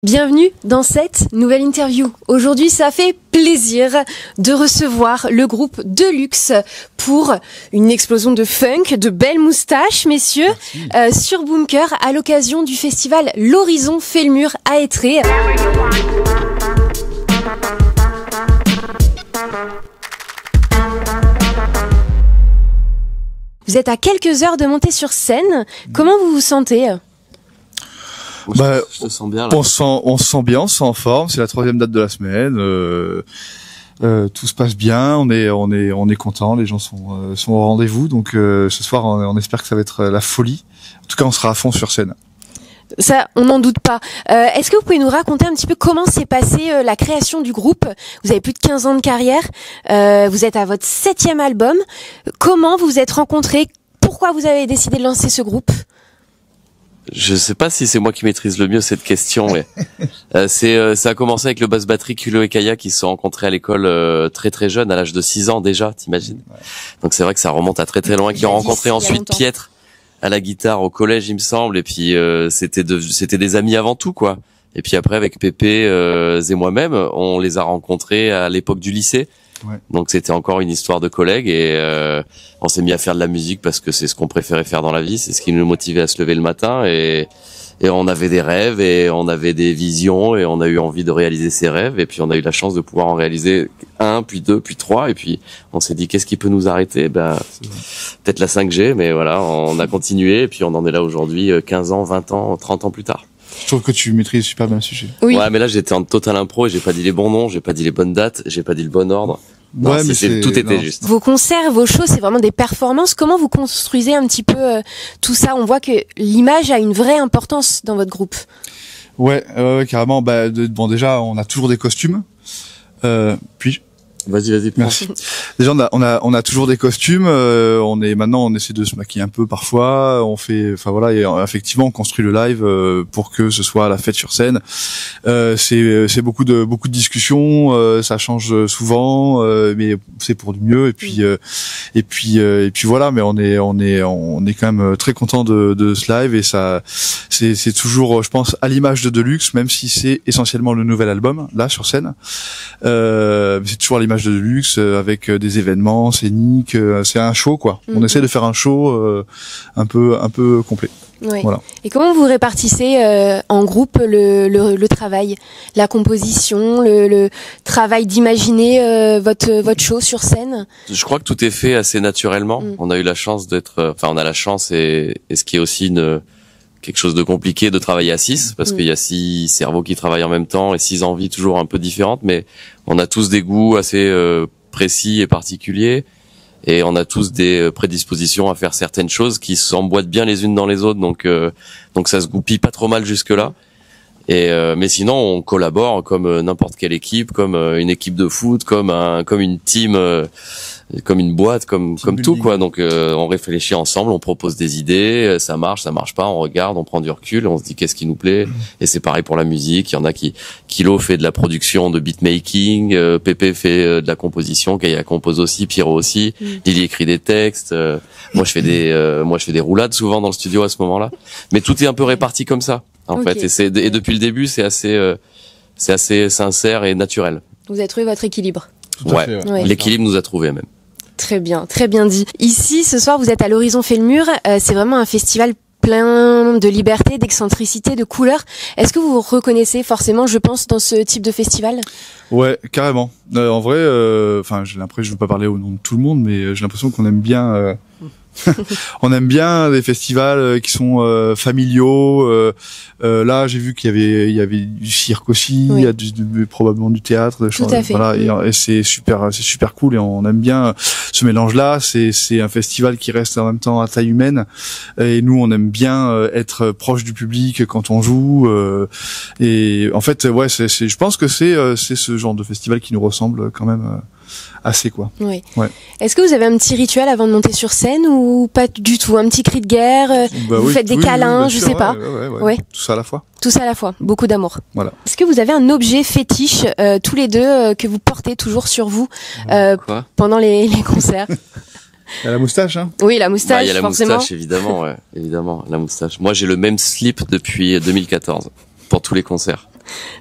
Bienvenue dans cette nouvelle interview. Aujourd'hui, ça fait plaisir de recevoir le groupe Deluxe pour une explosion de funk, de belles moustaches, messieurs, sur Bunker à l'occasion du festival L'Horizon fait le mur à Étré. Vous êtes à quelques heures de monter sur scène. Comment vous vous sentez ? Je te sens bien, là. On se sent bien, on se sent en forme. C'est la 3e date de la semaine. Tout se passe bien. On est content. Les gens sont au rendez-vous. Donc ce soir, on espère que ça va être la folie. En tout cas, on sera à fond sur scène. Ça, on n'en doute pas. Est-ce que vous pouvez nous raconter un petit peu comment s'est passée la création du groupe ? Vous avez plus de 15 ans de carrière. Vous êtes à votre 7e album. Comment vous vous êtes rencontrés ? Pourquoi vous avez décidé de lancer ce groupe ? Je sais pas si c'est moi qui maîtrise le mieux cette question, mais ça a commencé avec le basse batterie Kulo et Kaya qui se sont rencontrés à l'école très très jeunes, à l'âge de 6 ans déjà, t'imagines. Ouais. Donc c'est vrai que ça remonte à très très loin, qui ont rencontré ensuite Pietre à la guitare au collège, il me semble, et puis c'était des amis avant tout, quoi. Et puis après avec Pépé et moi-même, on les a rencontrés à l'époque du lycée. Ouais. Donc c'était encore une histoire de collègues et on s'est mis à faire de la musique parce que c'est ce qu'on préférait faire dans la vie, c'est ce qui nous motivait à se lever le matin et on avait des rêves et on avait des visions et on a eu envie de réaliser ces rêves et puis on a eu la chance de pouvoir en réaliser 1, puis 2, puis 3 et puis on s'est dit qu'est-ce qui peut nous arrêter ? Peut-être la 5G, mais voilà, on a continué et puis on en est là aujourd'hui 15 ans, 20 ans, 30 ans plus tard. Je trouve que tu maîtrises super bien le sujet. Oui. Ouais, mais là j'étais en total impro et j'ai pas dit les bons noms, j'ai pas dit les bonnes dates, j'ai pas dit le bon ordre. Non, ouais, mais tout était juste. Vos concerts, vos shows, c'est vraiment des performances. Comment vous construisez un petit peu tout ça ? On voit que l'image a une vraie importance dans votre groupe. Ouais, carrément. Bon, déjà, on a toujours des costumes. Puis. Vas-y. Merci. Déjà, on a toujours des costumes. Maintenant, on essaie de se maquiller un peu parfois. Et effectivement, on construit le live pour que ce soit la fête sur scène. C'est beaucoup de discussions. Ça change souvent, mais c'est pour du mieux. Et puis voilà. Mais on est quand même très content de ce live et ça, c'est toujours, je pense, à l'image de Deluxe, même si c'est essentiellement le nouvel album là sur scène. C'est toujours à l'image de Deluxe avec des événements scéniques, c'est un show quoi. On essaie de faire un show un peu complet. Ouais. Voilà. Et comment vous répartissez en groupe le travail, la composition, le travail d'imaginer votre show sur scène ? Je crois que tout est fait assez naturellement. On a eu la chance on a la chance et ce qui est aussi quelque chose de compliqué de travailler à 6 parce qu'il y a 6 cerveaux qui travaillent en même temps et 6 envies toujours un peu différentes, mais on a tous des goûts assez précis et particuliers et on a tous des prédispositions à faire certaines choses qui s'emboîtent bien les unes dans les autres, donc ça se goupille pas trop mal jusque là. Mais sinon on collabore comme n'importe quelle équipe, comme une équipe de foot, comme une team, comme une boîte, comme tout quoi. Donc on réfléchit ensemble, on propose des idées, ça marche pas, on regarde, on prend du recul, on se dit qu'est-ce qui nous plaît. Et c'est pareil pour la musique, il y en a Kilo fait de la production de beatmaking, Pépé fait de la composition, Kaya compose aussi, Pierrot aussi, Lily écrit des textes, moi je fais des roulades souvent dans le studio à ce moment-là. Mais tout est un peu réparti comme ça. En fait, et depuis le début, c'est assez sincère et naturel. Vous avez trouvé votre équilibre. Tout à fait, ouais. L'équilibre nous a trouvé même. Très bien dit. Ici, ce soir, vous êtes à l'Horizon fait le mur. C'est vraiment un festival plein de liberté, d'excentricité, de couleurs. Est-ce que vous vous reconnaissez forcément, je pense, dans ce type de festival ? Ouais, carrément. En vrai, j'ai l'impression, je veux pas parler au nom de tout le monde, mais j'ai l'impression qu'on aime bien. On aime bien des festivals qui sont familiaux. Là, j'ai vu qu'il y avait du cirque aussi, il y a probablement du théâtre, Tout à fait. Voilà, et c'est super cool et on aime bien ce mélange-là. C'est un festival qui reste en même temps à taille humaine et nous on aime bien être proche du public quand on joue. Et en fait, je pense que c'est ce genre de festival qui nous ressemble quand même. Assez quoi. Oui. Ouais. Est-ce que vous avez un petit rituel avant de monter sur scène ou pas du tout ? Un petit cri de guerre, vous faites des câlins, je sais pas. Ouais. Tout ça à la fois. Tout ça à la fois, beaucoup d'amour. Voilà. Est-ce que vous avez un objet fétiche tous les deux que vous portez toujours sur vous pendant les concerts ? Il y a la moustache, hein. Oui, la moustache, il y a la forcément. moustache, évidemment, la moustache. Moi, j'ai le même slip depuis 2014 pour tous les concerts.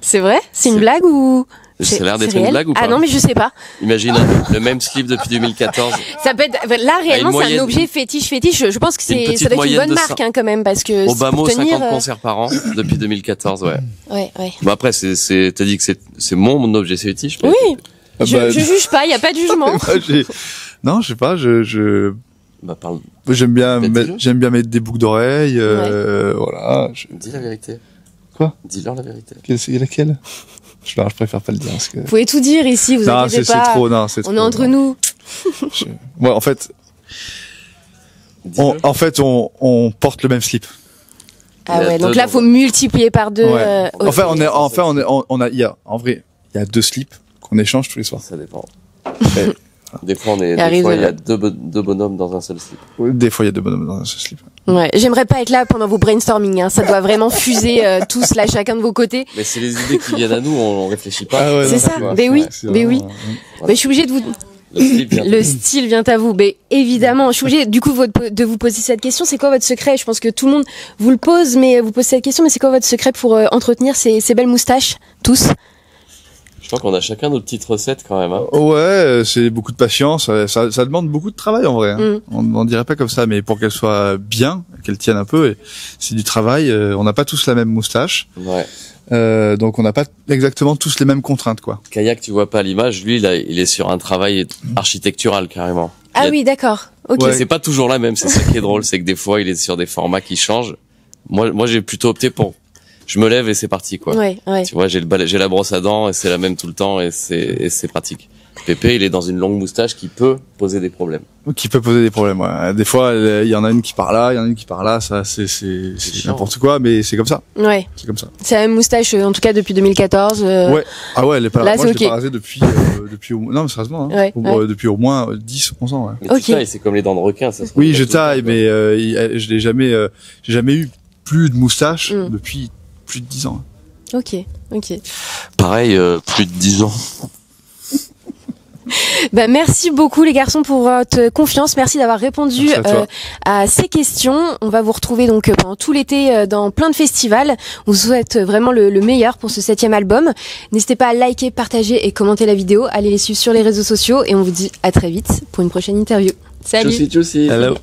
C'est vrai? C'est une blague ou? Ça a l'air d'être réel une blague ou pas? Ah non, mais je sais pas. Imagine le même slip depuis 2014. Ça peut être, là, réellement, c'est un objet fétiche. Je pense que ça doit être une bonne marque, hein, quand même, parce que. Obama, 50 concerts par an, depuis 2014, ouais. Ouais. Bon, après, t'as dit que c'est mon objet fétiche. Oui. Je juge pas, il y a pas de jugement. Non, je sais pas, Bah, parle. J'aime bien mettre des boucles d'oreilles, voilà. Dis la vérité. Quoi? Dis-leur la vérité. C'est laquelle? Je préfère pas le dire. Parce que... Vous pouvez tout dire ici, vous inquiétez pas. C'est trop, non, c'est trop. On est entre nous. Ouais, en fait, on porte le même slip. Ah ouais, donc là, faut multiplier par 2. Ouais. Il y a 2 slips qu'on échange tous les soirs. Ça dépend. Des fois, il y a deux bonhommes dans un seul slip. Des fois, il y a 2 bonhommes dans un seul slip. Ouais, j'aimerais pas être là pendant vos brainstorming, hein. Ça doit vraiment fuser tous là, chacun de vos côtés. Mais c'est les idées qui viennent à nous, on réfléchit pas. Ah ouais, c'est ça. Mais oui. Mais je suis obligée de vous. Le style vient à vous. Mais évidemment, je suis obligée du coup de vous poser cette question. C'est quoi votre secret? Je pense que tout le monde vous le pose, mais vous posez cette question. Mais c'est quoi votre secret pour entretenir ces belles moustaches, tous? Je crois qu'on a chacun notre petite recette quand même. Hein. Ouais, c'est beaucoup de patience. Ça demande beaucoup de travail en vrai. Hein. On dirait pas comme ça, mais pour qu'elle soit bien, qu'elle tienne un peu, c'est du travail. On n'a pas tous la même moustache. Ouais. Donc on n'a pas exactement tous les mêmes contraintes, quoi. Kayak, tu vois pas l'image, lui, là, il est sur un travail architectural carrément. Ah oui, d'accord. Ok. Ouais. C'est pas toujours la même. C'est ça qui est drôle, c'est que des fois, il est sur des formats qui changent. Moi, j'ai plutôt opté pour. Je me lève et c'est parti, quoi. Ouais. Tu vois, j'ai la brosse à dents et c'est la même tout le temps et c'est pratique. Pépé, il est dans une longue moustache qui peut poser des problèmes. Ouais. Des fois, il y en a une qui part là, il y en a une qui part là. Ça, c'est n'importe quoi, mais c'est comme ça. Ouais. C'est comme ça. C'est la même moustache, en tout cas depuis 2014. Ouais. Ah ouais, elle est pas là. Là, moi, je l'ai okay. pas rasée depuis non, mais sérieusement, hein. Ouais. Depuis au moins 10, 11 ans, ouais. Mais tu tailles, c'est comme les dents de requin, ça. Oui, je taille, mais je l'ai jamais, j'ai jamais eu plus de moustache depuis plus de 10 ans. Ok. Pareil, plus de 10 ans. Bah, merci beaucoup les garçons pour votre confiance. Merci d'avoir répondu à ces questions. On va vous retrouver donc pendant tout l'été dans plein de festivals. On vous souhaite vraiment le meilleur pour ce 7e album. N'hésitez pas à liker, partager et commenter la vidéo. Allez les suivre sur les réseaux sociaux et on vous dit à très vite pour une prochaine interview. Salut. Tchuss. Hello.